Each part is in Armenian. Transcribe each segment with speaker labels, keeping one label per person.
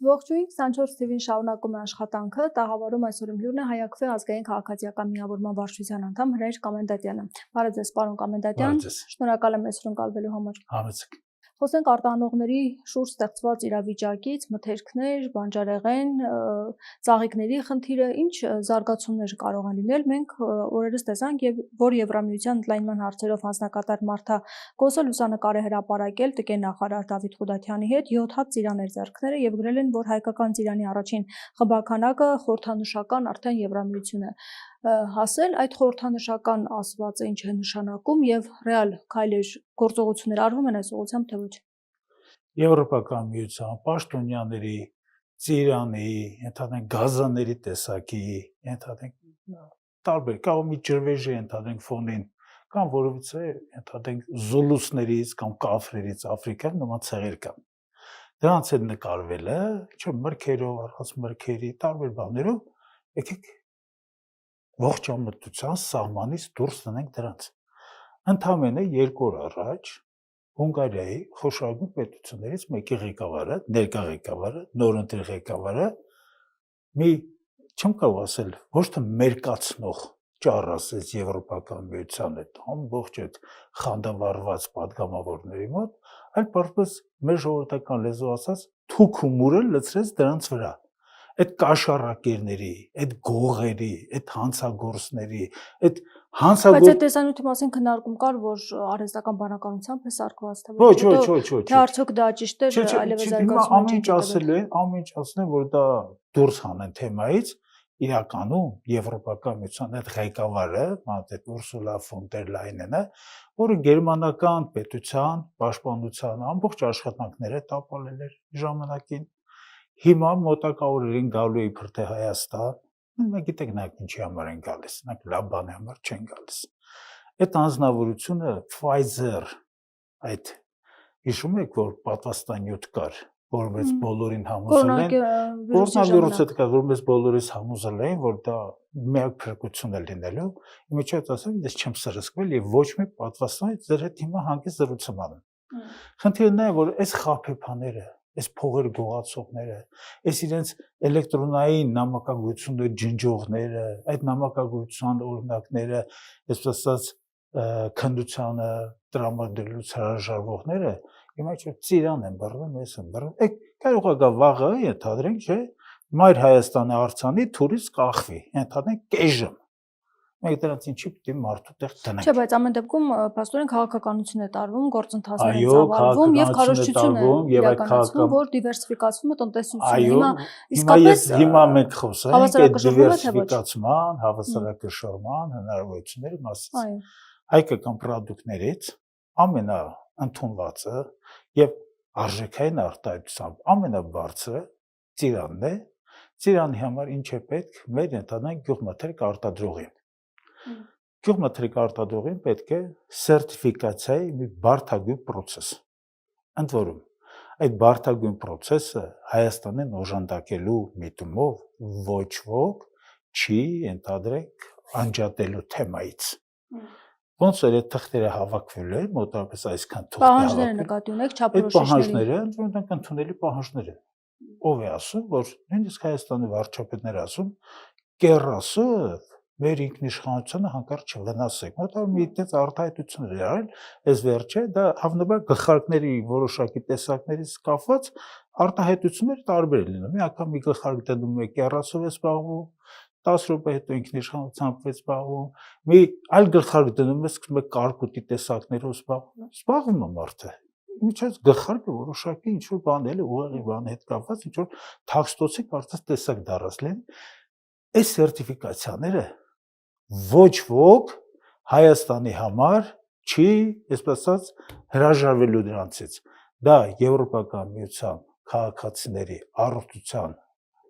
Speaker 1: Ողջույն 24 TV-ին շարունակում է աշխատանքը, տաղավարում այսօր իմ հյուրն է Հայաքվե ազգային քաղաքացիական միավորման վարչության անդամ Հրեշ Կամենդատյանը։ Բարև ձեզ, պարոն Կամենդատյան, շնորհակալ եմ այսօր ընկալվելու համար։
Speaker 2: Համեցեք։
Speaker 1: Խոսենք արտահանողների շուրջ ստեղծված իրավիճակից, մթերքներ, բանջարեղեն, ծաղիկների խնդիրը, ինչ զարգացումներ կարող են լինել։ Մենք օրերս տեսանք, որ Եվրամիության ընդլայնման հարցերով հանձնակատար Մարթա Կոսը լուսանկար է հրապարակել ՏԿ նախարար Դավիթ Խուդատյանի հետ 7 հատ ծիրաներ ձեռքները եւ գրել են, որ հայկական ծիրանի առաջին խմբականակը խորհրդանշական արդեն Եվրամիություն է հասել, այդ խորհրդանշական ասվածը ինչ է նշանակում եւ ռեալ քայլեր գործողություններ արվում են այս ուղղությամբ թե ոչ։
Speaker 2: Եվրոպական միության պաշտոնյաների ծիրանի, ընդհանրեն գազանների տեսակի, ընդհանրեն տարբեր կարող մի ջրվեժի ընդհանրեն ֆոնին կամ որովհետեւ ընդհանրեն զուլուսներից կամ կաֆրերից Աֆրիկան նման ցեղեր կան։ Դրանց հետ նկարվել է, չէ, մրգերով, առանց մրգերի, տարբեր բաներով, եկեք ողջ ամբողջության սահմանից դուրս տնենք դրանց։ Ընդամենը 2 օր առաջ Հունգարիայի խոշորագույն պետություններից մեկի ղեկավարը, ներկա ղեկավարը, նորընտիր ղեկավարը մի չեմ կարող ասել, ոչ թե մերկացնող ճառ ասեց Եվրոպական միության հետ, ամբողջ այդ խանդավառված падգամավորների մոտ, այլ պարզապես մեր ժողովրդական լեզվով ասած թուք ու մուրը լցրեց դրանց վրա։ Այդ կաշառակերների, այդ գողերի, այդ հանցագործների, այդ
Speaker 1: Բայց այդ տեսանյութի մասին քննարկում կար, որ արհեստական բանականությամբ է սարքված, թե
Speaker 2: ոչ,
Speaker 1: թե արդյոք դա ճիշտ է, այլևս զարգացում
Speaker 2: չէ։ Ամեն ինչ ասել, որ դա դուրս հանեն թեմայից, իրականում Եվրոպական միության այդ ղեկավարը, այդ Ուրսուլա ֆոն դեր Լայնենը, որը գերմանական պետության պաշտպանության ամբողջ աշխատանքները տապալել էր ժամանակին, հիմա մոտակա օրերին գալու է իբր թե Հայաստան, մենք գիտենք նաև ինչի համար են գալիս, նրանք լավ բանի համար չեն գալիս։ Այդ անձնավորությունը Pfizer, այդ հիշում եք, որ պատվաստանյութ կար, որպես բոլորին համոզել են, կորոնավիրուսը կա, որպես բոլորիս համոզել են, որ դա միակ փրկություն է լինելու, իմիջիայլոց ասեմ, ես չեմ սրսկվել եւ ոչ մի պատվաստանյութ ձեր հետ հիմա հանգիստ զրուցում անեմ։ Խնդիրն է, որ այս խաբեբաները, այս փողեր գողացողները, այս իրենց էլեկտրոնային նամակագրությունների ջնջողները, այդ նամակագրության օրինակները, այսպես ասած քննությանը տրամադրելուց հրաժարվողները, հիմա չէ ծիրան են բռնում, ես եմ բռնում։ Կարող է գա վաղը, ենթադրենք, չէ, Մայր Հայաստանի արձանի թուրիստ կախվի, ենթադրենք կեժմ։ Մենք դրանց ինչի պիտի մարդու տեղ տնենք։
Speaker 1: Չէ, բայց ամեն դեպքում փաստորեն քաղաքականություն է տարվում, գործընթացներ են ծավալվում եւ քարոզչություն է իրականացվում, որ դիվերսիֆիկացվում է տնտեսությունը։ Հիմա իսկապես
Speaker 2: հիմա մենք խոսենք այդ դիվերսիֆիկացման, հավասարակշռման հնարավորությունների մասին։ Հայկական պրոդուկտներից ամենաընդունվածը եւ արժեքային արտահայտությամբ ամենաբարձրը ծիրանն է։ Ծիրանի համար ինչ է պետք մեր ընդհանրեն գյուղմթերք արտադրողին։ Գյուղմթերք արտադրողին պետք է սերտիֆիկացիայի մի բարդագույն process։ Ընդ որում, այդ բարդագույն process-ը Հայաստանին օժանդակելու միտումով ոչ ոք չի ընդհանրենք անջատելու թեմայից։ Ոնց որ այդ թղթերը հավաքվել են, մոտավորապես այսքան թղթեր
Speaker 1: պահանջները նկատի ունեք չափորոշիչների։
Speaker 2: Պահանջները, ընդհանրենք ընդունելի պահանջներ են։ Ով է ասում, որ նույնիսկ Հայաստանի վարչապետները ասում, կեռասը մեր ինքնիշխանությունը հանկարծ չվնասեք։ Մոտավոր մի այդպես արտահայտություններ էր արել, այս վերջը դա հավանաբար գլխարկների որոշակի տեսակներից կապված արտահայտություններ տարբեր են լինում։ Մի անգամ մի գլխարկ դնում է կեռասով է զբաղվում, 10 րոպե հետո ինքնիշխանությամբ է զբաղվում, մի այլ գլխարկ դնում է սկսում է կարկուտի տեսակներով զբաղվում է մարդը։ Միջից գլխարկը որոշակի ինչ որ բան էլ ուղեղի բանի հետ կապված ինչ որ թաքստոցի կարծես տեսակ դարածել են։ Այս սերտիֆիկացիաները ոչ ոք Հայաստանի համար չի, այսպես ասած, հրաժարվելու դրանցից։ Դա Եվրոպական միության քաղաքացիների առողջության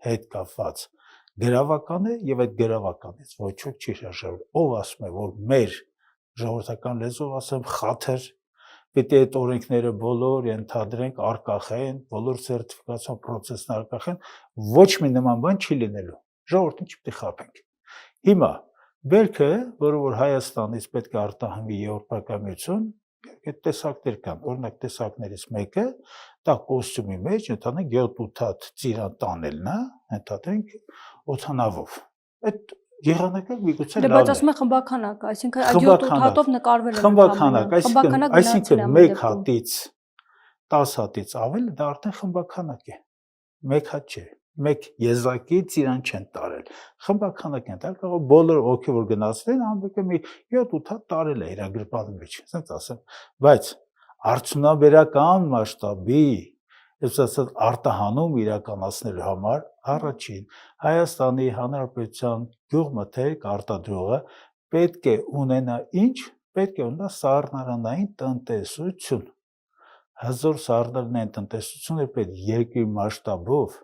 Speaker 2: հետ կապված գրավական է եւ այդ գրավականից ոչ ոք չի հրաժարվել։ Ով ասում է, որ մեր ժողովրդական լեզվով ասեմ խաթր պետք է այդ օրենքները բոլոր ընդհանրենք արկախեն, բոլոր սերտիֆիկացիոն process-ն արկախեն, ոչ մի նման բան չի լինելու։ Ժողովրդին չպետք է խաբենք։ Հիմա Բերքը, որը որ Հայաստանից պետք է արտահանվի Եվրոպական միություն, Այդ տեսակներ կան, օրինակ տեսակներից մեկը դա կոստյումի մեջ ընդհանրեն 7-8 հատ ծիրան տանելն է, ընդհանրենք օցանավով։ Այդ եղանակը միգուցե
Speaker 1: Դե
Speaker 2: լավ
Speaker 1: բայց
Speaker 2: է։
Speaker 1: ասում են խմբականակ, այսինքն այդ 7-8 հատով նկարվել է
Speaker 2: Խմբականակ, այսինքն
Speaker 1: գնացել
Speaker 2: մեկ հատից 10 հատից ավելի դա արդեն խմբականակ է։ Մեկ հատ չէ, մեկ եզակի ծիրան չեն տարել։ Խմբականակ են տարել, կարող բոլոր ոգևոր գնացել, ամբողջը մի 7-8 հատ տարել է իր գրպանի մեջ, ասենց ասեմ, բայց արդյունաբերական մասշտաբի, այսպես արտահանում իրականացնելու համար առաջին Հայաստանի Հանրապետության գյուղմթերք արտադրողը պետք է ունենա ինչ, պետք է ունենա սառնարանային տնտեսություն։ Հզոր սառնարանային տնտեսություն է պետք երկրի մասշտաբով,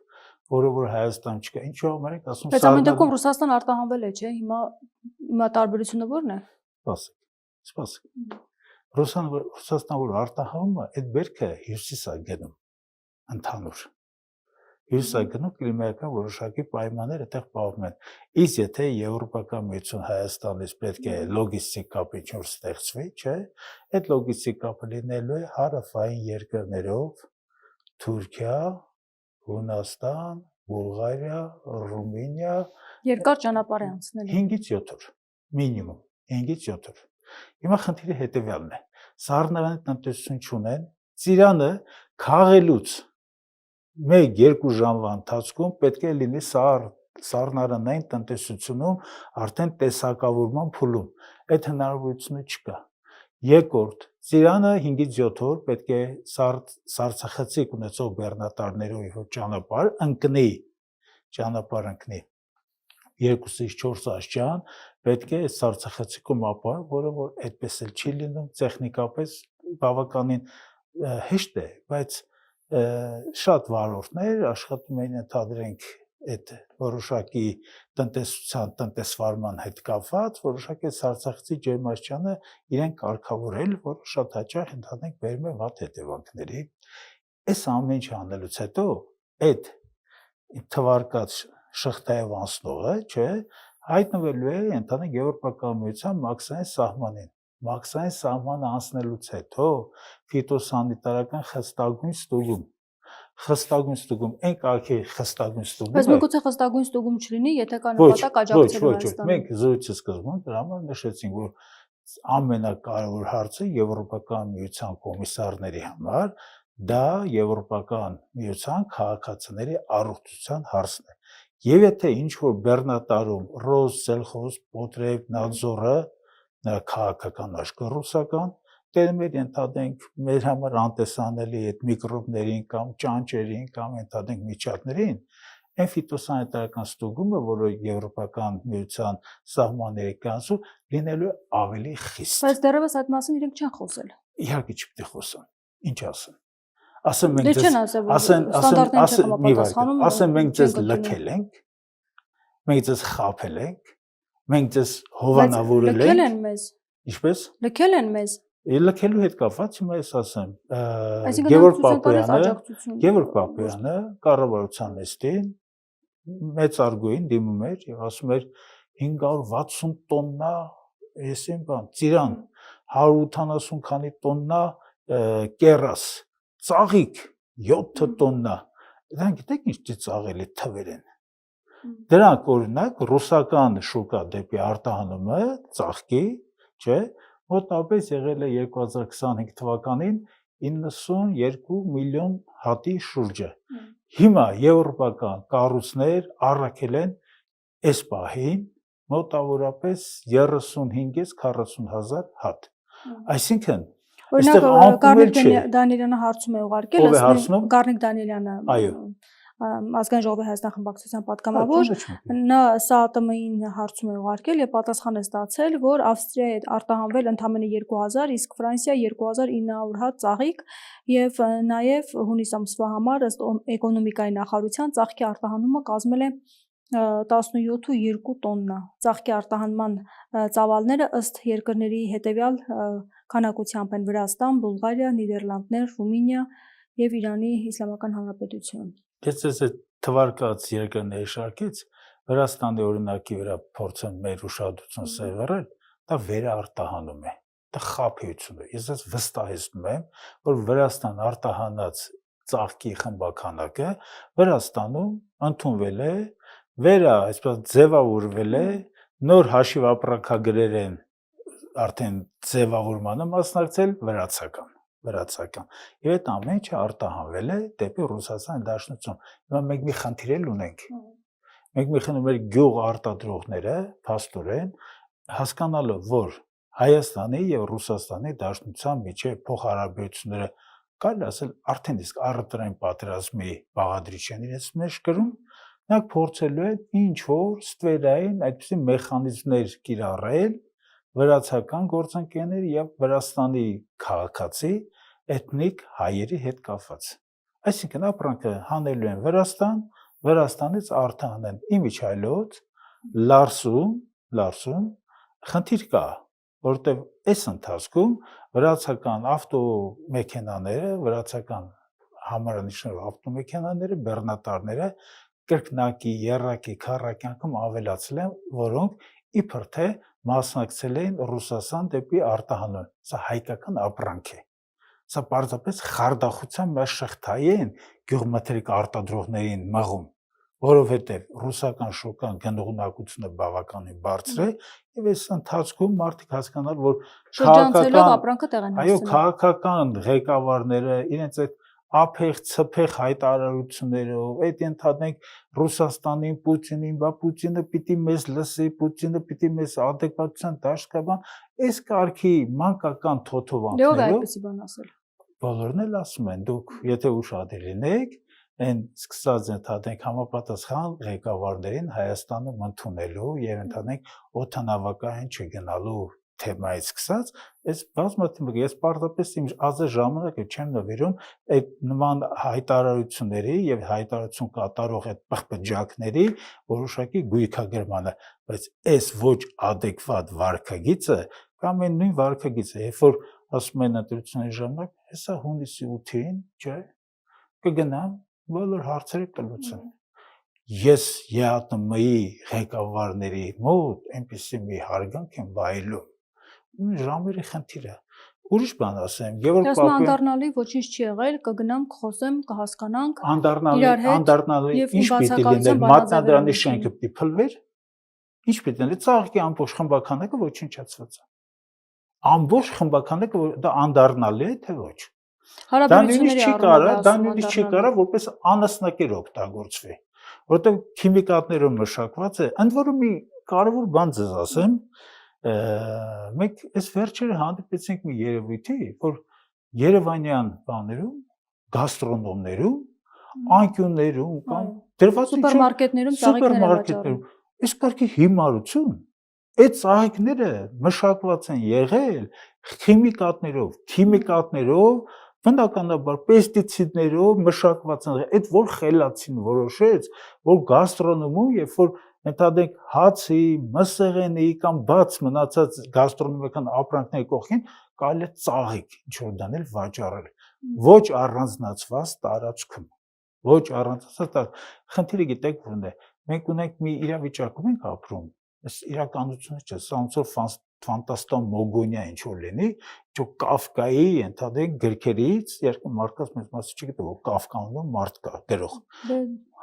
Speaker 2: որը որ Հայաստան չկա։ Ինչու համար ենք ասում
Speaker 1: Բայց ամեն դեպքում Ռուսաստան արտահանվել է, չէ՞։ Հիմա տարբերությունը ո՞րն է։
Speaker 2: Սպասեք։ Ռուսաստան որ արտահանում է, այդ բերքը հյուսիս է գնում ընդհանուր։ Հյուսիս է գնում կլիմայական որոշակի պայմաններ այդտեղ պահվում են։ Իսկ եթե Եվրոպական միություն Հայաստանից պետք է լոգիստիկ կապ ինչ-որ ստեղծվի, չէ՞, այդ լոգիստիկ կապը լինելու է հարավային երկրներով, Թուրքիա, Հունաստան, Բուլղարիա, Ռումինիա,
Speaker 1: երկար ճանապարհ է անցնել։
Speaker 2: 5-ից 7 օր, մինիմում 5-ից 7 օր։ Հիմա խնդիրը հետևյալն է. սառնարանի տնտեսություն չունեն, ծիրանը քաղելուց 1-2 ժամվա ընթացքում պետք է լինի սառնարանային տնտեսությունում արդեն տեսակավորման փուլում։ Այդ հնարավորությունը չկա։ Երկրորդ, ծիրանը 5-ից 7 օր պետք է սառցախցիկ ունեցող բեռնատարներով ճանապարհ ընկնի, 2-ից 4 աշճան պետք է սառցախցիկում ապահով, որը որ այդպես էլ չի լինում, տեխնիկապես բավականին հեշտ է, բայց շատ վարորդներ աշխատում են ընդհանրենք այդ որոշակի տնտեսվարման հետ կապված, որոշակի սառցախցի ջերմաստիճանը իրեն կարգավորել, որը շատ հաճախ ընդհանրենք բերում է վատ հետևանքների։ Այս ամեն ինչ անելուց հետո այդ թվարկած շղթայով անցնողը, չէ, հայտնվելու է ընդհանրենք Եվրոպական միության մաքսային սահմանին։ Մաքսային սահմանը անցնելուց հետո ֆիտոսանիտարական խստագույն ստուգում, այն կարգի խստագույն ստուգումը։
Speaker 1: Բայց միգուցե խստագույն ստուգում չլինի, եթե կա նպատակ աջակցելու Հայաստանը։
Speaker 2: Մենք զրույցի սկզբում դրա համար նշեցինք, որ ամենակարևոր հարցը Եվրոպական միության կոմիսարների համար դա Եվրոպական միության քաղաքացիների առողջության հարցն է։ Եվ եթե ինչ-որ բեռնատարում ռոզ, սելխոզ, պոտրեվ, նadzորը, նրա քաղաքական աշխարհ ռուսական, դերում էր ընդհանրենք մեր համար անտեսանելի այդ միկրոբներին կամ ճանճերին կամ ընդհանրենք միջատներին, այն ֆիտոսանիտարական ստուգումը, որը Եվրոպական միության սահմանների կանցու լինելու է ավելի խիստ։
Speaker 1: Բայց դեռևս այդ մասին իրենք չեն խոսել։
Speaker 2: Իհարկե չպետք է խոսան։ Ինչ ասեն։ Ասեն մենք ձեզ լքել ենք, մենք ձեզ խաբել ենք, մենք ձեզ հովանավորել ենք։
Speaker 1: Լքել են մեզ։
Speaker 2: Ինչպես։
Speaker 1: Լքել են մեզ։
Speaker 2: Լքելու հետ կապված հիմա ես ասեմ, Գևորգ Պապյանը կառավարության նիստին մեծարգոյին դիմում էր եւ ասում էր 560 տոննա, այսին բան, ծիրան, 180 քանի տոննա կերաս, ծաղիկ 7 տոննա։ Դրանք գիտեք ինչ ծաղելի թվեր են։ Դրանք օրինակ ռուսական շուկա դեպի արտահանումը ծաղկի, չէ, մոտավորապես եղել է 2025 թվականին 92 միլիոն հատի շուրջը։ Հիմա եվրոպական կառույցներ առաքել են այս պահին մոտավորապես 35-ից 40 հազար հատ։ Այսինքն
Speaker 1: օրինակ Գառնիկ Դանիելյանը հարցում է ուղարկել,
Speaker 2: ասում
Speaker 1: Գառնիկ Դանիելյանը Ազգային ժողովի Հայաստան խմբակցության պատգամավոր, նա ՍԱՏՄ-ին հարցում է ուղարկել եւ պատասխան է ստացել, որ Ավստրիայի հետ արտահանվել ընդամենը 2000, իսկ Ֆրանսիա 2900 հատ ծաղիկ եւ նաեւ հունիս ամսվա համար ըստ էկոնոմիկայի նախարարության ծաղկի արտահանումը կազմել է 17.2 տոննա։ Ծաղկի արտահանման ծավալները ըստ երկրների հետեւյալ քանակությամբ են Վրաստան, Բուլղարիա, Նիդերլանդներ, Ռումինիա եւ Իրանի Իսլամական Հանրապետություն։
Speaker 2: Ես այդ թվարկած երկրների շարքից Վրաստանի օրինակի վրա փորձեմ մեր ուշադրությունը սևեռել, դա վերարտահանում է։ դա խաբեություն է։ Ես այս վստահեցնում եմ, որ Վրաստան արտահանած ծաղկի խմբականակը Վրաստանում ընդունվել է, այսպես ձևավորվել է, նոր հաշիվ ապրանքագրեր են արդեն ձևավորմանը մասնակցել վրացական։ Եվ այդ ամեն ինչը արտահանվել է դեպի Ռուսաստան Դաշնություն։ Հիմա մենք մի խնդիր ունենք։ Մենք մի խնդրում ենք գյուղ արտադրողները, փաստորեն, հասկանալով, որ Հայաստանի եւ Ռուսաստանի Դաշնության միջև փոխհարաբերությունները կարելի ասել արդեն իսկ առևտրային պատերազմի բաղադրիչ են իրենց մեջ կրում, նրանք փորձելու են ինչ որ ստվերային այդպիսի մեխանիզմներ կիրառել վրացական գործընկերների եւ Վրաստանի քաղաքացի էթնիկ հայերի հետ կապված։ Այսինքն ապրանքը հանելու են Վրաստան, Վրաստանից արտահանեն իմիջիայլոց, լարսում, խնդիր կա, որտեղ այս ընթացքում վրացական ավտոմեքենաները, վրացական համարանիշներով ավտոմեքենաները, բեռնատարները կրկնակի, եռակի, քառակի անգամ ավելացել են, որոնք իբր թե մասնակցել էին Ռուսաստան դեպի արտահանուն։ Սա հայկական ապրանք է։ Սա պարզապես խարդախության մեջ շղթայի են գյուղմթերք արտադրողներին մղում, որովհետև ռուսական շոկան գնողունակությունը բավականին բարձր է եւ այս ընթացքում մարդիկ հասկանալ, որ
Speaker 1: շրջանցելով ապրանքը տեղ են հասցնում։
Speaker 2: Այո, քաղաքական ղեկավարները իրենց այդ ափեղ ցփեղ հայտարարություններով, այդ ընդհանրենք Ռուսաստանին, Պուտինին, բա Պուտինը պիտի մեզ լսի, Պուտինը պիտի մեզ ադեկվատության դաշկաբան, այս կարգի մանկական թոթովանքներով։
Speaker 1: Ո՞վ է այդպեսի բան ասել։
Speaker 2: Բոլորն էլ ասում են, դուք եթե ուշադիր լինեք, այն սկսած ընդհանրենք համապատասխան ղեկավարներին Հայաստանում ընդունելու եւ ընդհանրենք օդանավակայան չգնալու թեմայից սկսած, այս բազմաթիվ ես պարզապես իմ ազատ ժամանակը չեմ նվիրում այդ նման հայտարարությունների եւ հայտարարություն կատարող այդ պղպջակների որոշակի գույքագրմանը, բայց այս ոչ adekvat վարքագիծը կամ այն նույն վարքագիծը, երբ որ ասում են ընտրությունների ժամանակ, հեսա հունիսի 8-ին, չէ, կգնամ բոլոր հարցերը կլուծեն։ Ես ԵԱՏՄ-ի ղեկավարների մոտ այնպեսի մի հարգանք եմ վայելում, ժամերի խնդիրը։ Ուրիշ բան ասեմ, Գևորգ
Speaker 1: Պապյան անդառնալի ոչինչ չի եղել, կգնամ, կխոսեմ, կհասկանանք։
Speaker 2: Անդառնալի ինչ պիտի լիներ, Մատնադրանի շենքը պիտի փլվեր։ Ինչ պիտի լիներ, ծաղկի ամբողջ խմբականակը ոչնչացված է։ Ամբողջ խմբականակը դա անդառնալի է, թե ոչ։ Դա նույնիսկ չի կարա որպես անասնակեր օգտագործվի, որովհետև քիմիկատներով մշակված է։ Ընդ որում մի կարևոր բան ձեզ ասեմ, մենք այս վերջերը հանդիպեցինք մի երևույթի, որ երևանյան բաներում, գաստրոնոմներում, անկյուններում կամ դրված
Speaker 1: սուպերմարկետներում
Speaker 2: այս կարգի հիմարություն, այդ ծաղիկները մշակված են եղել քիմիկատներով, բնականաբար պեստիցիդներով մշակված են, այդ որ խելացին որոշեց, որ գաստրոնոմում, երբ որ ընդհանրենք հացի, մսեղենի կամ բաց մնացած գաստրոնոմիական ապրանքների կողքին կարելի է ծաղիկ ինչ որ դնել վաճառել, ոչ առանձնացված տարածքում, ոչ առանձնացված խնդիրը գիտեք որն է, մենք ունենք մի իրավիճակում ենք ապրում, այս իրականությունը չէ, սա ոնց որ ֆանտաստոմոգոնիա ինչ որ լինի, ինչ Կաֆկայի ընդհանրենք գրքերից, երկու մարդկանց մեծ մասը չգիտեմ, որ Կաֆկանում մարդ կա գրող։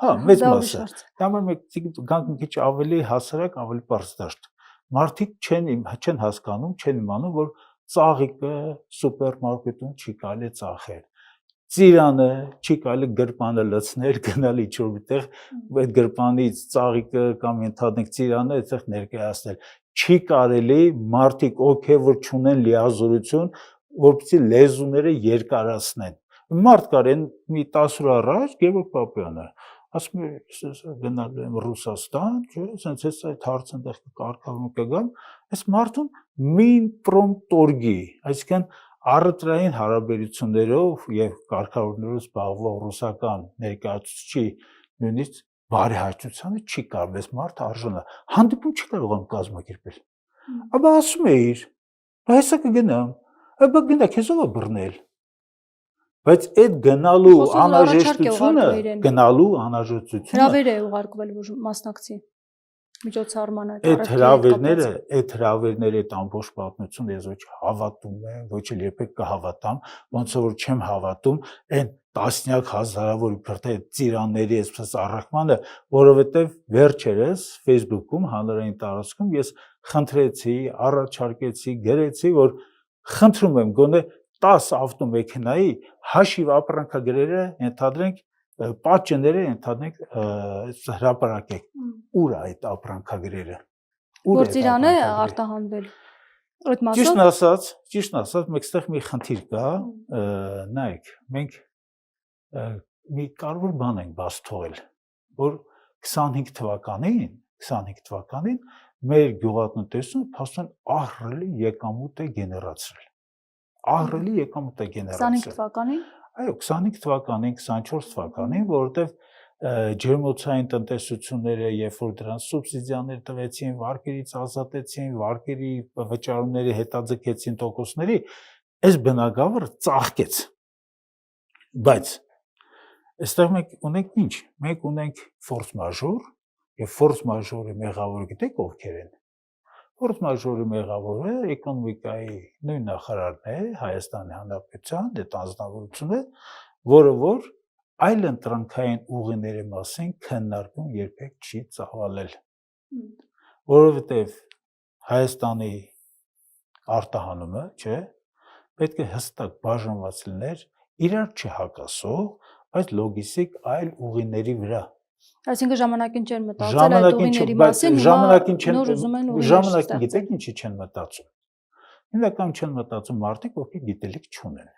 Speaker 2: Հա, մեծ մասը։ Դա մենք գանք մի քիչ ավելի հասարակ, ավելի բարձր դաշտ։ Մարդիկ չեն հասկանում, չեն իմանում, որ ծաղիկը սուպերմարկետում չի կարելի ծախել։ Ծիրանը չի կարելի գրպանը լցնել, գնալ ինչ-որ միտեղ այդ գրպանից ծաղիկը կամ ընդհանրենք ծիրանը այդտեղ ներկայացնել։ Չի կարելի մարդիկ օքեյ որ չունեն լիազորություն, որպեսզի լեզուները երկարացնեն։ Մարդ կար այն մի 10 օր առաջ Գևորգ Պապյանը ասում է գնալու եմ Ռուսաստան, չէ, ասենց էս այդ հարցը այնտեղ կարգավորում կգամ, այս մարդուն մինպրոմտորգի, այսինքն առևտրային հարաբերություններով եւ կարգավորներով զբաղվող ռուսական ներկայացուցիչի նույնիսկ բարեհաճությանը չի կարող այս մարդը արժանա։ Հանդիպում չի կարողանում կազմակերպել։ Աբա ասում է իր, հեսա կգնամ, աբա գնա քեզ ով է բռնել։ Բայց այդ գնալու անհրաժեշտությունը
Speaker 1: հրավեր է ուղարկվել, որ մասնակցի։ միջոցառմանը
Speaker 2: այդ հրավերները, այդ ամբողջ պատմությունը ես ոչ հավատում եմ, ոչ էլ երբեք կհավատամ, ոնց որ չեմ հավատում այն տասնյակ հազարավոր իբրթե ծիրանների այսպես առաքմանը, որովհետև վերջերս Facebook-ում հանրային տարածքում ես խնդրեցի, առաջարկեցի, գրեցի, որ խնդրում եմ գոնե 10 ավտոմեքենայի հաշիվ ապրանքագրերը ենթադրենք պատճենները ենթադրենք հրապարակեք ուր է այդ ապրանքագրերը
Speaker 1: որ ծիրան է արտահանվել այդ մասով
Speaker 2: ճիշտ ասած մեկստեղ մի խնդիր կա նայեք մենք մի կարևոր բան ենք բաց թողել որ 25 թվականին մեր գյուղատնտեսությունը փաստորեն ահռելի եկամուտ է գեներացրել
Speaker 1: 25 թվականին
Speaker 2: Այո, 25 թվականին, 24 թվականին, որովհետև ջերմոցային տնտեսությունները, երբ որ դրանց սուբսիդիաներ տվեցին, վարկերից ազատեցին, վարկերի վճարումների հետաձգեցին տոկոսների, այս բնագավառը ծաղկեց։ Բայց այստեղ մենք ունենք ինչ։ Մենք ունենք ֆորս մաժոր, եւ ֆորս մաժորի մեղավորը գիտեք ովքեր են։ Ֆորս մաժորի մեղավորը էկոնոմիկայի նույն նախարարն է Հայաստանի Հանրապետության այդ անձնավորությունը, որը որ այլ ընտրանքային ուղիների մասին քննարկում երբեք չի ծավալել, որովհետև Հայաստանի արտահանումը, չէ, պետք է հստակ բաժանված լիներ իրար չհակասող, բայց լոգիստիկ այլ ուղիների վրա։
Speaker 1: Այսինքն ժամանակին չեն մտածել այդ ուղիների մասին,
Speaker 2: ժամանակին գիտեք ինչի չեն մտածում։ Հիմնականում չեն մտածում մարդիկ, ովքեր գիտելիք չունեն։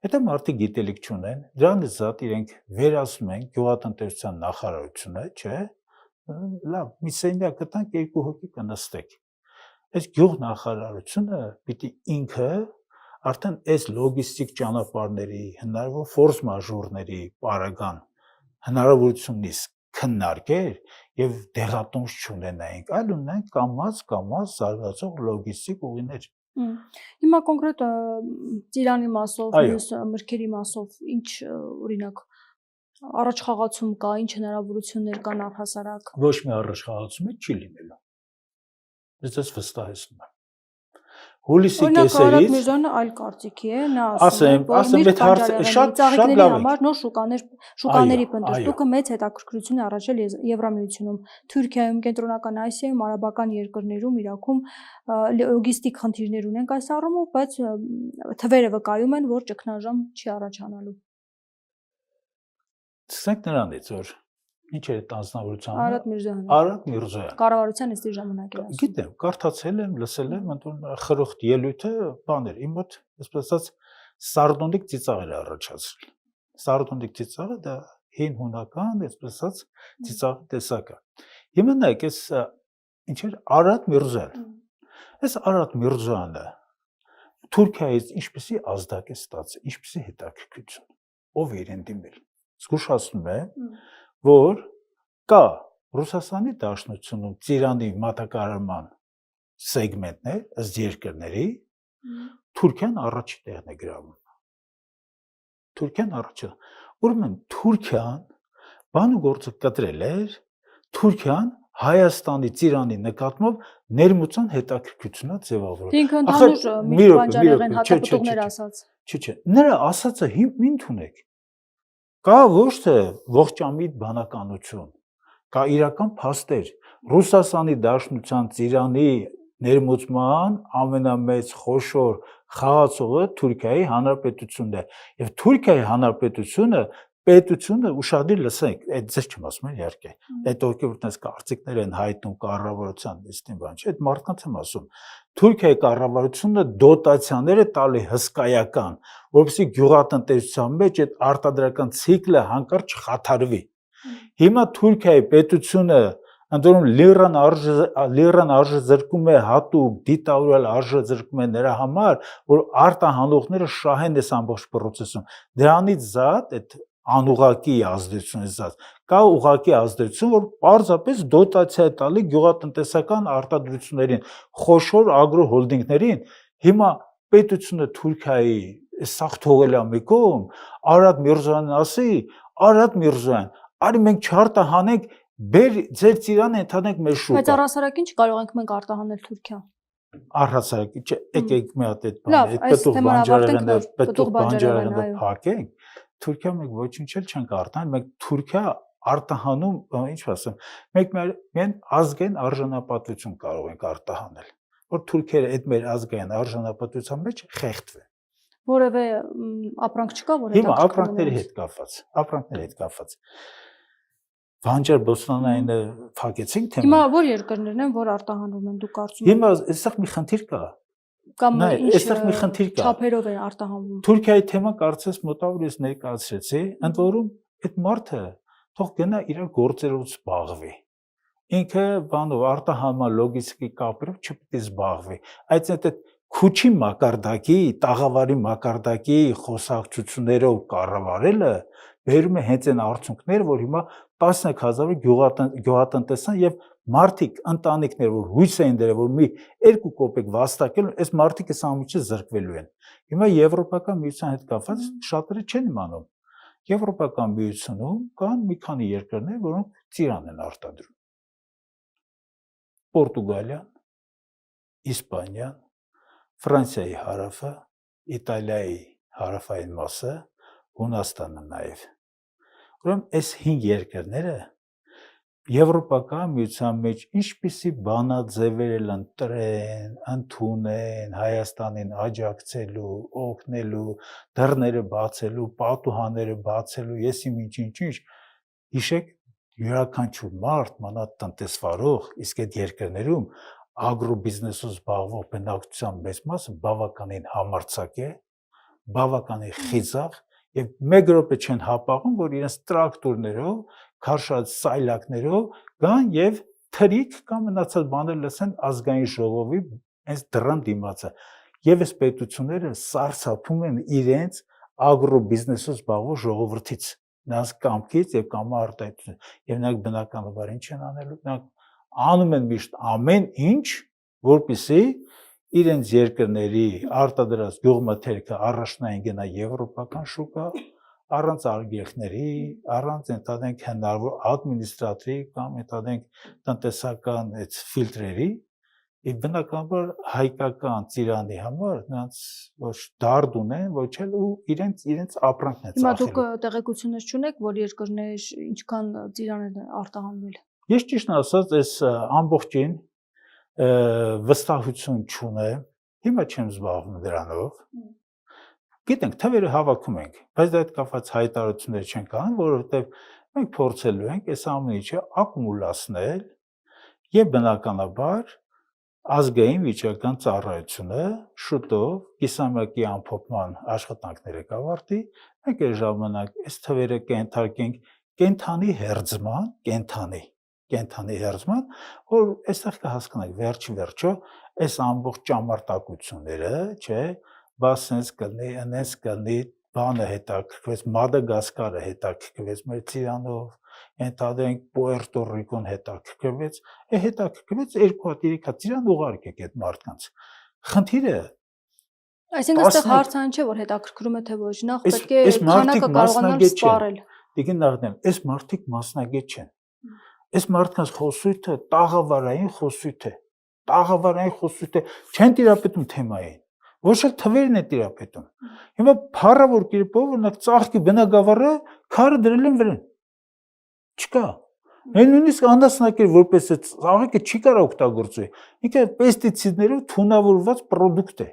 Speaker 2: Եթե մարդիկ գիտելիք չունեն, դրանից զատ իրենք վերացնում են գյուղատնտեսության նախարարությունը, չէ՞, լավ, մի սենյակ կտանք, երկու հոգի կնստեք։ Այս գյուղնախարարությունը պիտի ինքը արդեն այս լոգիստիկ ճանապարհների, հնարավոր ֆորս մաժորների պարագան հնարավորությունից քննարկեր եւ դեղատոմս չունենայինք, այլ ունենք կամած զարգացող լոգիստիկ ուղիներ։
Speaker 1: Հիմա կոնկրետ ծիրանի մասով, մյուս մրգերի մասով ինչ օրինակ առաջխաղացում կա, ինչ հնարավորություններ կան առհասարակ։
Speaker 2: Ոչ մի առաջխաղացում չի լինելու։ Ես վստահեցնում եմ։ Հուլիսի կեսերից
Speaker 1: Արադ Միրզոյանը այլ կարծիքի է, նա ասում է, որ շատ լավ է։ Նոր շուկաների փնտրտուքը մեծ հետաքրքրություն է առաջել Եվրամիությունում, Թուրքիայում, Կենտրոնական Ասիայում, արաբական երկրներում, Իրաքում լոգիստիկ խնդիրներ ունենք այս առումով, բայց թվերը վկայում են, որ ճգնաժամ չի առաջանալու։
Speaker 2: Սկսենք նրանից, որ ինչ է տանձնավորությունը։
Speaker 1: Արադ Միրզոյան։ Կառավարության նիստի ժամանակ էր ասում։
Speaker 2: Գիտեմ, կարդացել եմ, լսել եմ, ընդուն խրոխտ ելույթը բաներ։ Իմ մոտ, այսպես ասած, սարդոնիկ ծիծաղ էր առաջացրել։ Սարդոնիկ ծիծաղը դա հին հունական, այսպես ասած, ծիծաղի տեսակ է։ Հիմա նայեք, այս ինչ էր Արադ Միրզոյան։ Այս Արադ Միրզոյանը Թուրքիայից ինչպեսի ազդակ է ստացել, ինչպեսի հետաքրքրություն, ով է իրեն դիմել։ Զգուշացնում է, որ կա Ռուսաստանի Դաշնությունում ծիրանի մատակարարման սեգմենտներ ըստ երկրների, Թուրքիան առաջի տեղն է գրավում։ Թուրքիան առաջը։ Ուրեմն Թուրքիան բան ու գործը կտրել էր, Թուրքիան Հայաստանի ծիրանի նկատմամբ ներմուծան հետաքրքրությունա ձևավորել։
Speaker 1: Ինքը ընդհանուր մի բանջարեղեն հատապտուղներ ասաց։
Speaker 2: Չէ, նրա ասածը հիմք ընդունեք։ Կա ոչ թե ողջամիտ բանականություն, կա իրական փաստեր։ Ռուսաստանի Դաշնության ծիրանի ներմուծման ամենամեծ խոշոր խաղացողը Թուրքիայի Հանրապետությունն է։ Եվ Թուրքիայի Հանրապետությունը պետությունը ուշադիր լսենք, այդ ձեզ չեմ ասում իհարկե։ Այդ ովքեր կարծիքներ են հայտնում կառավարության նիստին բան, չէ, այդ մարդկանց եմ ասում։ Թուրքիայի կառավարությունը դոտացիաներ է տալի հսկայական, որովհետեւ գյուղատնտեսության մեջ այդ արտադրական ցիկլը հանկարծ չխաթարվի։ Հիմա Թուրքիայի պետությունը ընդորում լիրան արժե զրկում է հատուկ դիտավորյալ արժե զրկում է նրա համար, որ արտահանողները շահեն այս ամբողջ process-ում։ Դրանից զատ այդ անուղակի ազդեցությունից զատ կա ուղակի ազդեցություն, որ պարզապես դոտացիա է տալի գյուղատնտեսական արտադրություններին, խոշոր ագրո հոլդինգներին։ Հիմա պետությունը Թուրքիայի սաղ թողել է մի կողմ, Արադ Միրզոյանն ասի, Արադ Միրզոյան, արի մենք չարտահանենք Բեր ձեր ծիրանը ընդհանրենք մեր շուկա։
Speaker 1: Բայց առհասարակ ինչ կարող ենք մենք արտահանել Թուրքիա։
Speaker 2: Առհասարակ, եկեք մի հատ այդ
Speaker 1: Լավ,
Speaker 2: բանը,
Speaker 1: այս
Speaker 2: պտուղ
Speaker 1: թեման ավարտենք
Speaker 2: բանջարեղենը,
Speaker 1: նոր,
Speaker 2: պտուղ
Speaker 1: պտուղ բանջարեղենը,
Speaker 2: բանջարեղենը
Speaker 1: այո։
Speaker 2: փակենք, Թուրքիա մենք ոչինչ էլ չենք արտահանում, մենք Թուրքիա արտահանում, ինչ ասեմ, մենք միայն ազգային արժանապատվություն կարող ենք արտահանել, որ թուրքերը այդ մեր ազգային արժանապատվության մեջ խեղդվեն։
Speaker 1: Որևէ ապրանք չկա, որ
Speaker 2: Հիմա
Speaker 1: հետաքրքրում է
Speaker 2: ապրանքների հետ կապված։ Բանջար բոստանայինը փակեցինք թե։
Speaker 1: Հիմա որ երկրներն են, որ արտահանում են, դու կարծում ես։
Speaker 2: Հիմա այստեղ մի խնդիր կա։
Speaker 1: Կամ
Speaker 2: Նայ,
Speaker 1: ինչ
Speaker 2: այստեղ մի խնդիր կա։
Speaker 1: չափերով է արտահանվում։
Speaker 2: Թուրքիայի թեման կարծես մոտավորապես ներկայացրեցի, ընդ որում այդ մարդը թող գնա իր գործերով զբաղվի։ Ինքը բանով արտահանման լոգիստիկի կապերով չպետք է զբաղվի։ Այդ քուչի մակարդակի, տաղավարի մակարդակի խոսակցություններով կառավարելը բերում է հենց այն արդյունքները, որ հիմա 10000 գյուղատնտեսան եւ մարդիկ, ընտանիքներ, որ հույս էին դրել, որ մի 2 կոպեկ վաստակել, այս մարդիկ այս ամիջը զրկվելու են։ Հիմա Եվրոպական միության հետ կապված շատերը չեն իմանում։ Եվրոպական միությունում կան մի քանի երկրներ, որոնք ծիրան են արտադրում։ Պորտուգալիան, Իսպանիան, Ֆրանսիայի հարավը, Իտալիայի հարավային մասը, Հունաստանը նաև։ Ուրեմն այս 5 երկրները Եվրոպական միության մեջ ինչպիսի բանաձևեր ընտրեն, ընդունեն Հայաստանին աջակցելու, օգնելու, դռները բացելու, պատուհանները բացելու, եսիմ ինչ, հիշեք յուրաքանչյուր մարդ, մանավանդ տնտեսվարող, իսկ այդ երկրներում ագրոբիզնեսով զբաղվող բնակչության մեծ մասը բավականին համարձակ է, բավականին խիզախ եւ մեկ րոպե չեն հապաղում, որ իրենց տրակտորներով, քարշած սայլակներով գան եւ թրիկ կամ մնացած բաներ լսեն ազգային ժողովի այս դրան դիմացը։ Եվ այս պետությունները սարսափում են իրենց ագրոբիզնեսով զբաղվող ժողովրդից, նրանց կամքից եւ կամարտահայտություն։ Եվ նրանք բնականաբար ինչ են անելու։ Նրանք անում են միշտ ամեն ինչ, որպեսզի իրենց երկրների արտադրած գյուղմթերքը առաջնային գնա եվրոպական շուկա, առանց արգելքների, առանց ընդհանրենք հնարավոր ադմինիստրատիվ կամ ընդհանրենք տնտեսական այդ ֆիլտրերի, եւ բնականաբար հայկական ծիրանի համար նրանց ոչ դարդ ունեն, ոչ էլ ու իրենց ապրանքն է ծախել։
Speaker 1: Հիմա դուք տեղեկություններ չունեք, որ երկրներ ինչքան ծիրան են արտահանվել։
Speaker 2: Ես ճիշտն ասած, այս ամբողջին վստահություն չունեմ, հիմա չեմ զբաղվում դրանով։ Գիտենք, թվերը հավաքում ենք, բայց դա հետ կապված հայտարարություններ չենք անում, որովհետև մենք փորձելու ենք այս ամեն ինչը ակումուլացնել եւ բնականաբար ազգային վիճակական ծառայությունը շուտով կիսամյակի ամփոփման աշխատանքները կավարտի, մենք այս ժամանակ այս թվերը կենթարկենք կենթանի հերձման, որ այստեղ կհասկանանք վերջի վերջո այս ամբողջ ճամարտակությունները, չէ, բաց sense կլինի, այնպես կլինի, բանը հետաքրքրվեց, Մադագասկարը հետաքրքրվեց մեր ծիրանով, ընդհանրենք Պուերտո Ռիկոն հետաքրքրվեց, հետաքրքրվեց 2 հատ 3 հատ ծիրան ուղարկեք այդ մարդկանց։ Խնդիրը
Speaker 1: Այսինքն այստեղ հարցան չէ, որ հետաքրքրում է թե ոչ, նախ պետք է քանակը կարողանալ սպառել։
Speaker 2: Դիգին նախնեմ, այս մարդիկ մասնագետ չեն։ Այս մարդկանց խոսույթը տաղավարային խոսույթ է։ Տաղավարային խոսույթ է, չեն տիրապետում թեմային։ Ոչ էլ թվերն է տիրապետում։ Հիմա փառավոր կերպով օրինակ ծաղկի բնագավառը քարը դրել են վրան։ Չկա։ Նույնիսկ անասնակեր որպես է ծաղիկը չի կարող օգտագործել։ Ինքը պեստիցիդներով թունավորված պրոդուկտ է։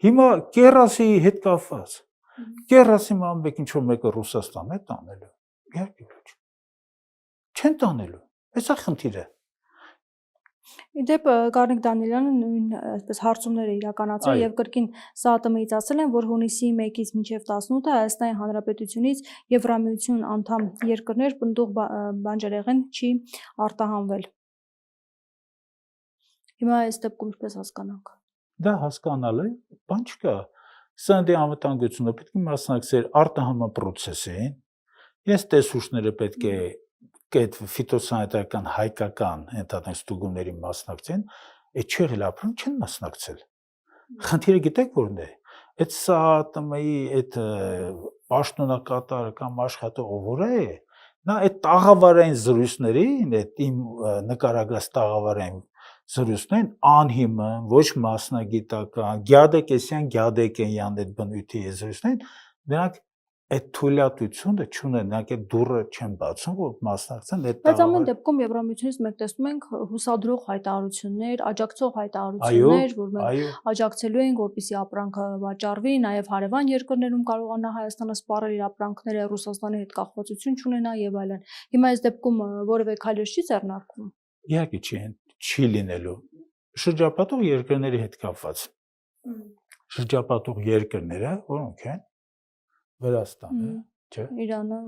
Speaker 2: Հիմա կերասի հետ կապված։ Կերասի մամբեք ինչ որ մեկը Ռուսաստան է տանելու։ Իհարկե ոչ։ Չեն տանելու։ Այսա խնդիրը։
Speaker 1: Իդեպ Գառնիկ Դանիելյանը նույն այսպես հարցումներ է իրականացրել եւ կրկին ՍԱՏՄ-ից ասել են, որ հունիսի 1-ից մինչեւ 18-ը Հայաստանի Հանրապետությունից Եվրամիություն անդամ երկրներ պնդող բանջարեղեն չի արտահանվել։ Հիմա այս դեպքում ինչպես հասկանանք։
Speaker 2: Դա հասկանալի, բան չկա։ Սա անվտանգությունը պետք է մասնակցել արտահանման process-ին։ Ես տեսուչները պետք է այդ ֆիտոսանիտարական հայկական ընդհանրեն ստուգումների մասնակցեն, այդ չեղել ապրում չեն մասնակցել։ Խնդիրը գիտեք որն է։ Այդ ՍԱՏՄ-ի այդ պաշտոնակատարը կամ աշխատողը որ է, նա այդ տաղավարային զրույցներին, այդ իմ նկարագրած տաղավարային զրույցներին անհիմն, ոչ մասնագիտական, գյադեկեսյան այդ բնույթի զրույցներին, նրանք այդ թույլատությունը չունեն, նրանք այդ դուռը չեն բացում, որ մասնակցեն այդ
Speaker 1: Բայց ամեն դեպքում Եվրամիությունից մենք տեսնում ենք հուսադրող հայտարարություններ, աջակցող հայտարարություններ, որ մենք աջակցելու ենք, որպեսզի ապրանքը վաճառվի, նաև հարևան երկրներում կարողանա Հայաստանը սպառել իր ապրանքները, Ռուսաստանի հետ կախվածություն չունենա եւ այլն։ Հիմա այս դեպքում որևէ քայլեր չի ձեռնարկվում։
Speaker 2: Իհարկե չի լինելու։ Շրջապատող երկրների հետ կապված։ Շրջապատող երկրները, որոնք են Վրաստանը, չէ՞,
Speaker 1: Իրանը,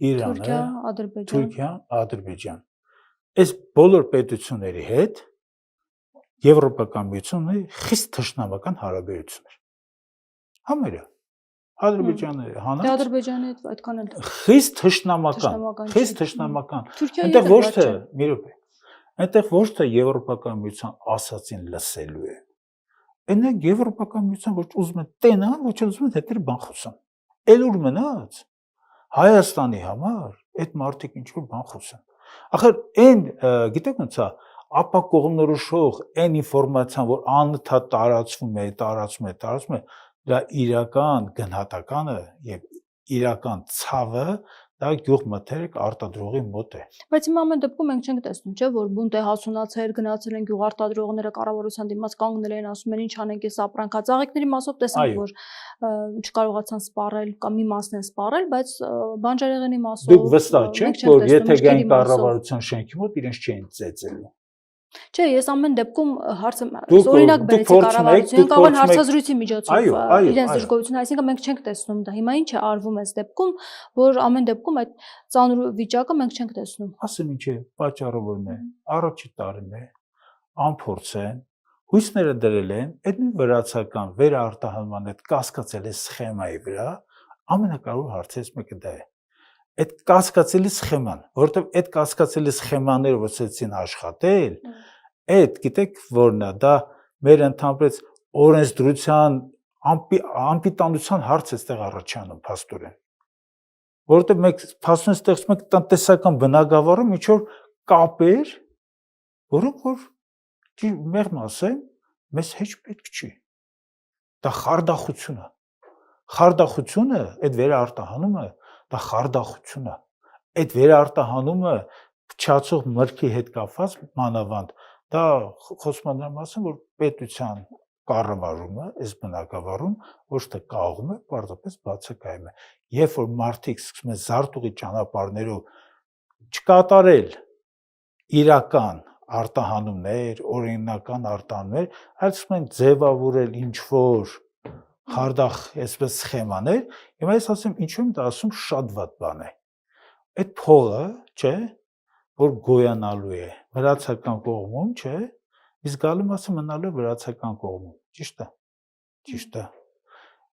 Speaker 2: Թուրքիա,
Speaker 1: Ադրբեջան։
Speaker 2: Ադրբեջան։ Այս բոլոր պետությունների հետ Եվրոպական միությունը խիստ թշնամական հարաբերություններ։ Համարյա Ադրբեջանը հանած։
Speaker 1: Դե Ադրբեջանի հետ այդքան էլ
Speaker 2: խիստ թշնամական։ Այնտեղ ոչ թե, մի րոպե։ Այնտեղ ոչ թե Եվրոպական միության ասածին լսելու է։ Այնտեղ Եվրոպական միության ոչ ուզում են տենան, ոչ ուզում են հետեր բան խոսան։ Էլ ուր մնաց Հայաստանի համար այդ մարդիկ ինչ որ բան խոսան։ Ախր այն, գիտեք ոնց է, ապա կողմնորոշող այն ինֆորմացիան, որ անընդհատ տարածվում է, դա իրական գնահատականը եւ իրական ցավը դա գյուղմթերք արտադրողի մոտ է։
Speaker 1: Բայց հիմա ամեն դեպքում մենք չենք տեսնում, չէ՞, որ բունտ է հասունացել, գնացել են գյուղարտադրողները կառավարության դիմաց կանգնել են, ասում են ինչ անենք այս ապրանքա։ Ծաղիկների մասով տեսանք, որ չկարողացան սպառել կամ մի մասն են սպառել, բայց բանջարեղենի մասով
Speaker 2: դուք վստահ չեք, որ եթե գային կառավարության շենքի մոտ իրենց չէին ծեծելու։
Speaker 1: Չէ, ես ամեն դեպքում հարցը օրինակ բերեցի կառավարության կարող են հարցազրույցի միջոցով իրենց դժգոհությունը, այսինքն մենք չենք տեսնում դա։ Հիմա ինչ է արվում այս դեպքում, որ ամեն դեպքում այդ ծանր վիճակը մենք չենք տեսնում։
Speaker 2: Ասեմ ինչ է, պատճառը որն է։ Առաջի տարին է, անփորձ են, հույսները դրել են, այդ նույն վրացական վերարտահանման այդ կասկածելի սխեմայի վրա, ամենակարևոր հարցերից մեկը դա է։ Այդ կասկածելի սխեման, որովհետև այդ կասկածելի սխեմաները ոսեցին աշխատել, այդ գիտեք որն է, դա մեր ընդհանրապես օրենսդրության անպիտանության հարց է այստեղ առաջանում փաստորեն։ Որովհետև մենք փաստորեն ստեղծում ենք տնտեսական բնագավառում ինչ որ կապեր, որոնք որ մեղմ ասեմ, մեզ հեչ պետք չի։ Դա խարդախություն է։ Խարդախությունը, այդ վերարտահանումը դա խարդախություն է։ Այդ վերարտահանումը փչացող մրգի հետ կապված մանավանդ դա խոսում եմ ասեմ, որ պետության կառավարումը, այս բնակավարում ոչ թե կաղում է, պարզապես բացակայում է։ Երբ որ մարդիկ սկսում են զարտուղի ճանապարհներով չկատարել իրական արտահանումներ, օրինական արտահանումներ, այլ սկսում են ձևավորել ինչ որ խարդախ այսպես սխեմաներ, հիմա ես ասեմ ինչու եմ դա ասում շատ վատ բան է։ Այդ փողը, չէ, որ գոյանալու է վրացական կողմում, չէ, իսկ գալու մասը մնալու է վրացական կողմում, ճիշտ է։ Ճիշտ է։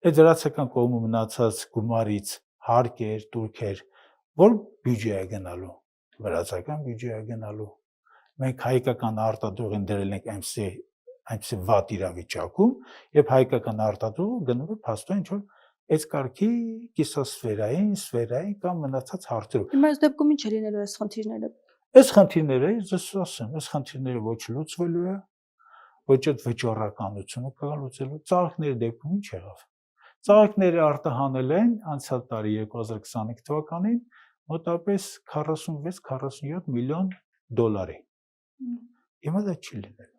Speaker 2: Այդ վրացական կողմում մնացած գումարից հարկեր, տուրքեր, որ բյուջե է գնալու, վրացական բյուջե է գնալու։ Մենք հայկական արտադրողին դրել ենք այնպեսի վատ իրավիճակում, եւ հայկական արտադրողը գնում է փաստորեն ինչ որ այս կարգի կիսասֆերային կամ մնացած հարցերով։
Speaker 1: Հիմա այս դեպքում ինչ է լինելու այս խնդիրները։
Speaker 2: Այս խնդիրները, ես ասեմ, այս խնդիրները ոչ լուծվելու է, ոչ այդ վճռականությունը կա լուծելու։ Ծաղիկների դեպքում ինչ եղավ։ Ծաղիկները արտահանել են անցյալ տարի 2025 թվականին մոտավորապես 46-47 միլիոն դոլարի։ Հիմա դա չի լինելու։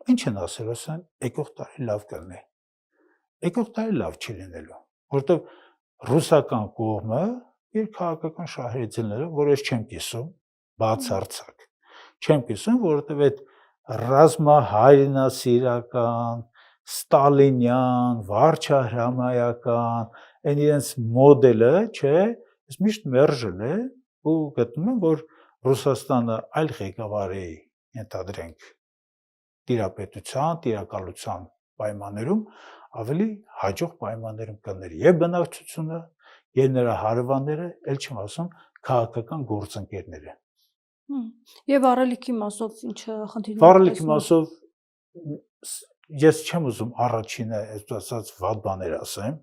Speaker 2: Ինչ են ասել, ասեն, եկող տարի լավ կլինի։ Եկող տարի լավ չի լինելու, որովհետև ռուսական կողմը իր քաղաքական շահերը ձեռնելով, որ ես չեմ կիսում, բացարձակ։ Չեմ կիսում, որովհետև այդ ռազմահայրենասիրական, ստալինյան, վարչահրամայական, այն իրենց մոդելը, չէ, ես միշտ մերժել է ու գտնում եմ, որ Ռուսաստանը այլ ղեկավարի ենթադրենք տիրապետության, տիրակալության պայմաններում ավելի հաջող պայմաններում կներ եւ բնակչությունը եւ նրա հարևանները, ել չեմ ասում, քաղաքական գործընկերները։
Speaker 1: Եվ առելիքի մասով ինչ խնդիրներ կան։
Speaker 2: Առելիքի մասով ես չեմ ուզում առաջինը, այսպես ասած, վատ բաներ ասեմ։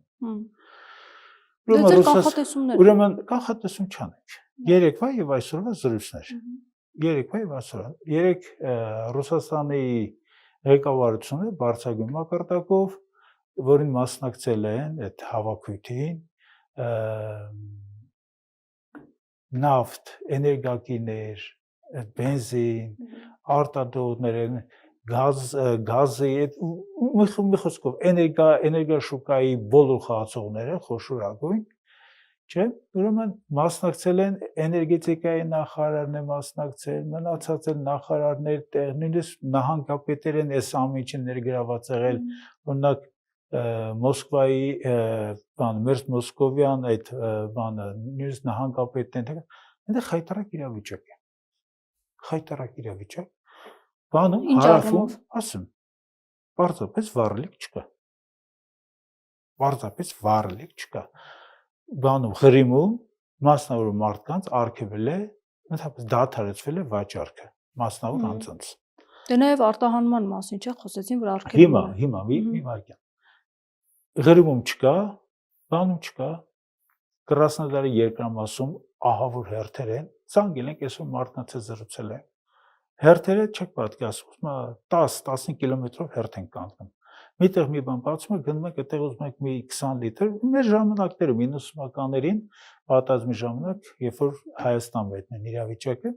Speaker 2: Ուրեմն կանխատեսում չանենք։ Երեկվա եւ այսօրվա զրույցներ։ Երեկվա եւ այսօրվա։ Երեք Ռուսաստանի ղեկավարությունը բարձրագույն մակարդակով, որին մասնակցել են այդ հավաքույթին, նավթ, էներգակիրներ, բենզին, արտադրողներ են, գազի, մի խոսքով էներգաշուկայի բոլոր խաղացողները խոշորագույն, չէ՞, ուրեմն մասնակցել են էներգետիկայի նախարարն է մասնակցել, մնացած են նախարարներ տեղ, նույնիսկ նահանգապետեր են այս ամենին ներգրաված եղել, օրինակ Մոսկվայի Մերձ Մոսկովյան այդ բանը նույնիսկ նահանգապետն են, այնտեղ խայտարակ իրավիճակ է։ Խայտարակ իրավիճակ։ Բանում հարավում, ասում, պարզապես վառելիք չկա։ Պարզապես վառելիք չկա։ Բանում Ղրիմում մասնավոր մարդկանց արգելվել է, ընդհանրապես դադարեցվել է վաճառքը, մասնավոր անձանց։
Speaker 1: Դե նաև արտահանման մասին չէ, խոսեցին, որ արգելվել է։
Speaker 2: Հիմա մի վարքյան։ Ղրիմում չկա, բանում չկա, Կրասնոդարի երկրամասում ահավոր հերթեր են, ցանկել ենք այսօր մարդկանց հետ զրուցել են։ Հերթերը չեք պատկերացնում, 10-15 կիլոմետրով հերթ են կանգնում։ Միտեղ մի բան բացում եք, գնում եք, այդտեղ ուզում եք մի 20 լիտր, մեր ժամանակներում 90-ականներին պատազմի ժամանակ, երբ որ Հայաստան մեկնեն իրավիճակը,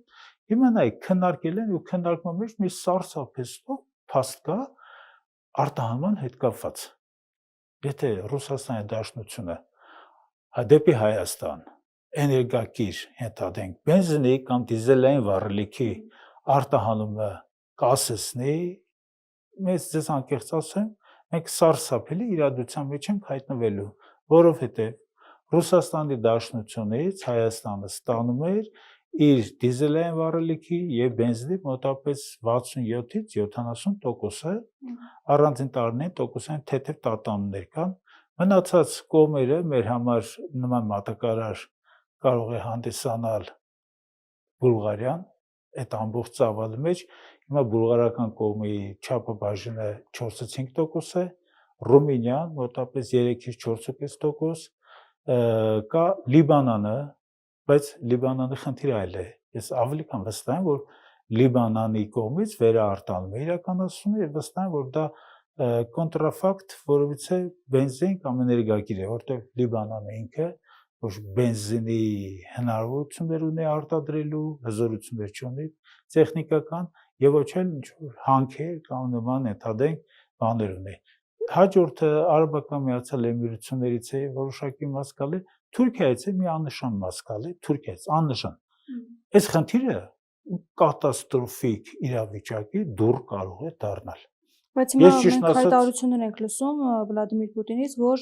Speaker 2: հիմա նայեք, քննարկել են ու քննարկման մեջ մի սարսափեցող փաստ կա արտահանման հետ կապված։ Եթե Ռուսաստանի Դաշնությունը դեպի Հայաստան էներգակիր հետադենք բենզինի կամ դիզելային վառելիքի արտահանումը կասեցնի, մեծ ձեզ անկեղծ ասեմ, մենք սարսափելի իրադրության մեջ ենք հայտնվելու, որովհետև Ռուսաստանի Դաշնությունից Հայաստանը ստանում էր իր դիզելային վառելիքի եւ բենզինի մոտավորապես 67-ից 70%-ը, առանձին տարիներին տոկոսային թեթև տատանումներ կան, մնացած կողմերը մեր համար նման մատակարար կարող է հանդիսանալ Բուլղարիան, այդ ամբողջ ծավալի մեջ, հիմա բուլղարական կողմի չափը բաժինը 4-ից 5% է, Ռումինիան մոտավորապես 3-ից 4.5%, կա Լիբանանը, բայց Լիբանանի խնդիրը այլ է։ Ես ավելի քան վստահ եմ, որ Լիբանանի կողմից վերարտադրում է իրականացումը եւ վստահ եմ, որ դա կոնտրաֆակտ, որովից է բենզին կամ էներգակիր է, որտեղ Լիբանանը ինքը ոչ բենզինի հնարավորություններ ունի արտադրելու, հզորություններ չունի, տեխնիկական եւ ոչ էլ ինչ-որ հանքեր կամ նման ընդհանրենք բաներ ունի։ Հաջորդը Արաբական Միացյալ Էմիրություններից է որոշակի մաս գալի, Թուրքիայից է մի աննշան մաս գալի, Թուրքիայից աննշան։ Այս խնդիրը կատաստրոֆիկ իրավիճակի դուր կարող է դառնալ։
Speaker 1: Բայց հիմա մենք հայտարարություններ ենք լսում Վլադիմիր Պուտինից, որ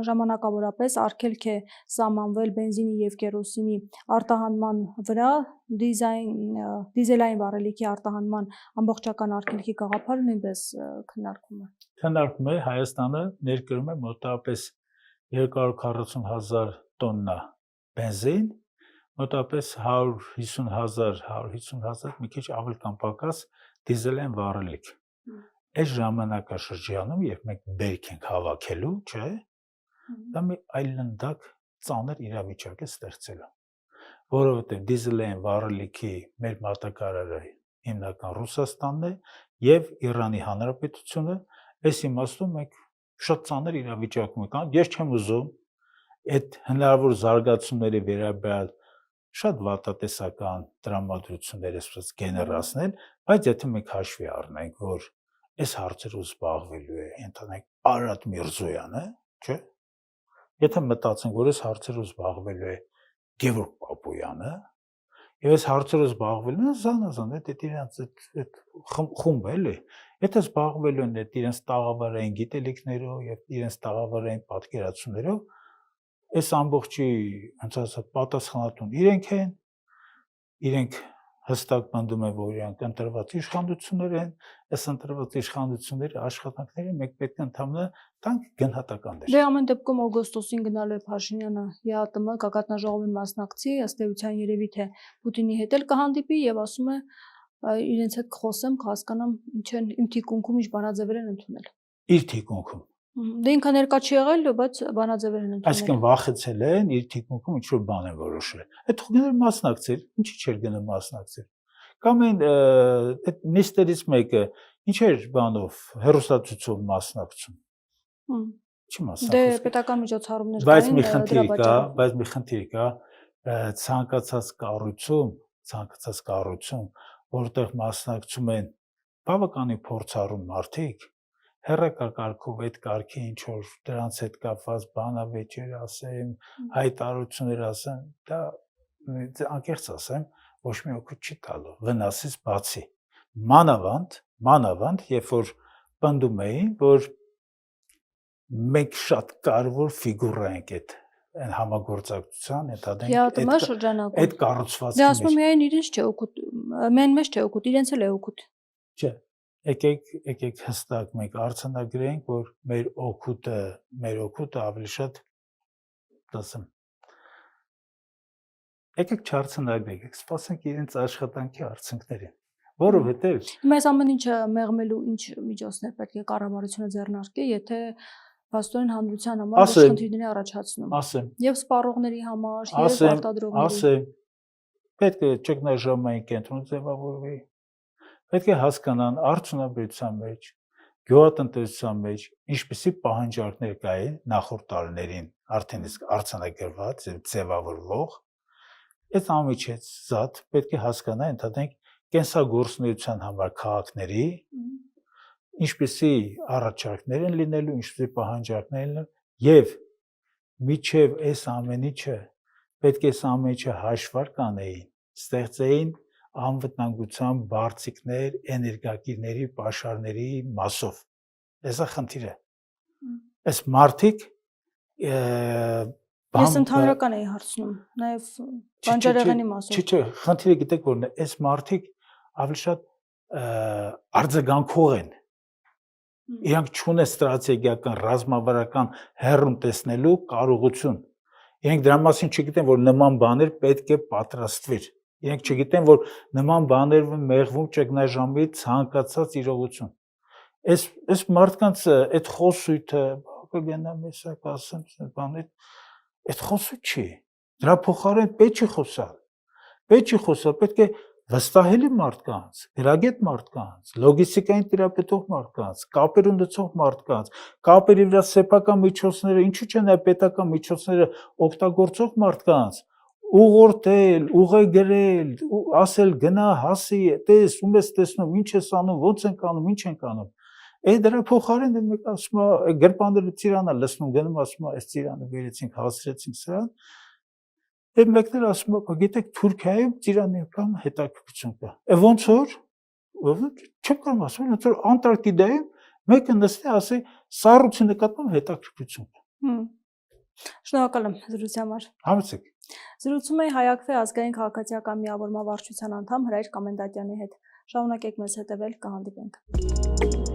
Speaker 1: ժամանակավորապես արգելք է սահմանվել բենզինի եւ կերոսինի արտահանման վրա, դիզելային վառելիքի արտահանման ամբողջական արգելքի գաղափարը նույնպես քննարկվում է։
Speaker 2: Քննարկվում է, Հայաստանը ներկրում է մոտավորապես 240,000 տոննա բենզին, մոտավորապես 150,000 մի քիչ ավելի կամ պակաս դիզելային վառելիք։ Այս ժամանակաշրջանում, երբ մենք բերք ենք հավաքելու, չէ, դա մի այլանդակ ծանր իրավիճակ է ստեղծելու, որովհետև դիզելային վառելիքի մեր մատակարարը հիմնական Ռուսաստանն է եւ Իրանի Հանրապետությունը, այս իմաստով մենք շատ ծանր իրավիճակում ենք, ես չեմ ուզում այդ հնարավոր զարգացումների վերաբերյալ շատ վատատեսական տրամադրություններ այսպես գեներացնել, բայց եթե մենք հաշվի առնենք, որ այս հարցերով զբաղվելու է ընդհանրենք Արարատ Միրզոյանը, չէ՞։ Եթե մտածենք, որ այս հարցերով զբաղվելու է Գևորգ Պապոյանը, եւ այս հարցերով զբաղվելու են զանազան, այդ իրենց այդ խումբը էլի, եթե զբաղվելու են այդ իրենց տաղավարային գիտելիքներով եւ իրենց տաղավարային պատկերացումներով, այս ամբողջի ոնց ասած պատասխանատուն իրենք են, իրենք հստակ բնդում են, որ իրանք ընտրված իշխանություններ են, այս ընտրված իշխանությունների աշխատանքները մենք պետք է ընդհանրապես տանք գնահատականներ։
Speaker 1: Դե ամեն դեպքում օգոստոսին գնալու է Փաշինյանը ՀԱՏՄ գագաթնաժողովին մասնակցի, ըստ էության երևի թե Պուտինի հետ էլ կհանդիպի եւ ասում է իրենց հետ կխոսեմ, կհասկանամ ինչ են իմ թիկունքում ինչ բանաձևեր են ընդունել։
Speaker 2: Իր թիկունքում։
Speaker 1: Դե ինքը ներկա չի եղել, բայց բանաձևեր են ընդունել։
Speaker 2: Այսինքն վախեցել են, իր թիկունքում ինչ-որ բան են որոշել։ Այդ թողնել մասնակցել, ինչի՞ չէր գնում մասնակցել։ Կամ այն այդ նիստերից մեկը ինչ էր բանով հերոստատություն մասնակցում։ Չի
Speaker 1: Դե
Speaker 2: մասնակցում։
Speaker 1: պետական միջոցառումներ
Speaker 2: Բայց
Speaker 1: կային,
Speaker 2: մի խնդիր
Speaker 1: դրա
Speaker 2: կա,
Speaker 1: պատճառով։
Speaker 2: բայց մի խնդիր կա, ցանկացած կառույցում, որտեղ մասնակցում են բավականին փորձառու մարդիկ, հերակակարգով այդ կարգի ինչ որ դրանց հետ կապված բանավեճեր ասեմ, հայտարարություններ ասեմ, դա անկեղծ ասեմ, ոչ մի օգուտ չի տալու, վնասից բացի։ Մանավանդ, երբ որ պնդում էին, որ մենք շատ կարևոր ֆիգուրա ենք այդ համագործակցության,
Speaker 1: ընդհանրապես
Speaker 2: այդ կառուցվածքի
Speaker 1: Դե ասում եմ միայն իրենց չէ օգուտ, միայն մեզ չէ օգուտ, իրենց էլ է օգուտ։
Speaker 2: Չէ, եկեք հստակ մենք արձանագրենք, որ մեր օգուտը ավելի շատ ասեմ։ Եկեք չարձանագրենք, եկեք սպասենք իրենց աշխատանքի արդյունքներին, որովհետև
Speaker 1: Հիմա այս ամեն ինչը մեղմելու ինչ միջոցներ պետք է կառավարությունը ձեռնարկի, եթե փաստորեն հանրության համար ոչ խնդիրների առաջացնում։
Speaker 2: Ասեմ։
Speaker 1: Եվ սպառողների համար, եւ արտադրողների։
Speaker 2: Ասեմ, պետք է ճգնաժամային կենտրոն ձևավորվի։ Պետք է հասկանան արդյունաբերության մեջ, գյուղատնտեսության մեջ ինչպիսի պահանջարկներ կային նախորդ տարիներին արդեն իսկ արձանագրված եւ ձևավորվող։ Այս ամիջից զատ պետք է հասկանա ընդհանրենք կենսագործունեության համար քաղաքների ինչպիսի առաջարկներ են լինելու, ինչպիսի պահանջարկներ են լինելու եւ միջև այս ամեն ինչը պետք է այս ամեն ինչը հաշվար կանեին, ստեղծեին անվտանգության բարձիկներ էներգակիրների պաշարների մասով։ Դա խնդիր է։ Այս մարդիկ
Speaker 1: Ես ընդհանրական էի հարցնում, նաև բանջարեղենի մասով։
Speaker 2: Չէ, խնդիրը գիտեք որն է, այս մարդիկ ավելի շատ արձագանքող են։ Իրանք չունեն ստրատեգիական, ռազմավարական հեռուն տեսնելու կարողություն։ Իրենք դրա մասին չգիտեն, որ նման բաներ պետք է պատրաստվեր։ Իրենք չգիտեն, որ նման բաներով մեղվում ճգնաժամի ցանկացած իրողություն։ Այս մարդկանց այդ խոսույթը կգնա մեսակ ասեմ, բան այդ խոսույթ չի։ Դրա փոխարեն պետք չի խոսալ։ Պետք է վստահելի մարդկանց, գրագետ մարդկանց, լոգիստիկային տիրապետող մարդկանց, կապեր ունեցող մարդկանց, կապերի վրա սեփական միջոցները, ինչու՞ չէ նաև պետական միջոցները օգտագործող մարդկանց ուղղորդել, ուղեգրել, ասել գնա, հասի, տես, ում ես տեսնում, ինչ ես անում, ոնց ենք անում, ինչ ենք անում։ Դրա փոխարեն մեկ ասում է գրպանները ծիրանա լցնում գնում ասում է այս ծիրանը վերեցինք, հասրեցինք սրան։ Մեկն էլ ասում է, գիտեք, Թուրքիայում ծիրանի կամ հետաքրքրություն կա։ Ոնց որ չեմ կարող ասել, ոնց որ Անտարկտիդայում մեկը նստի ասի սառույցի նկատմամբ հետաքրքրություն կա։
Speaker 1: Շնորհակալ եմ զրույցի համար։
Speaker 2: Համեցեք։
Speaker 1: Զրուցում էի Հայ-Ակվե ազգային քաղաքացիական միավորման վարչության անդամ Հրայր Կամենդատյանի հետ։ Շարունակեք մեզ հետևել, կհանդիպենք։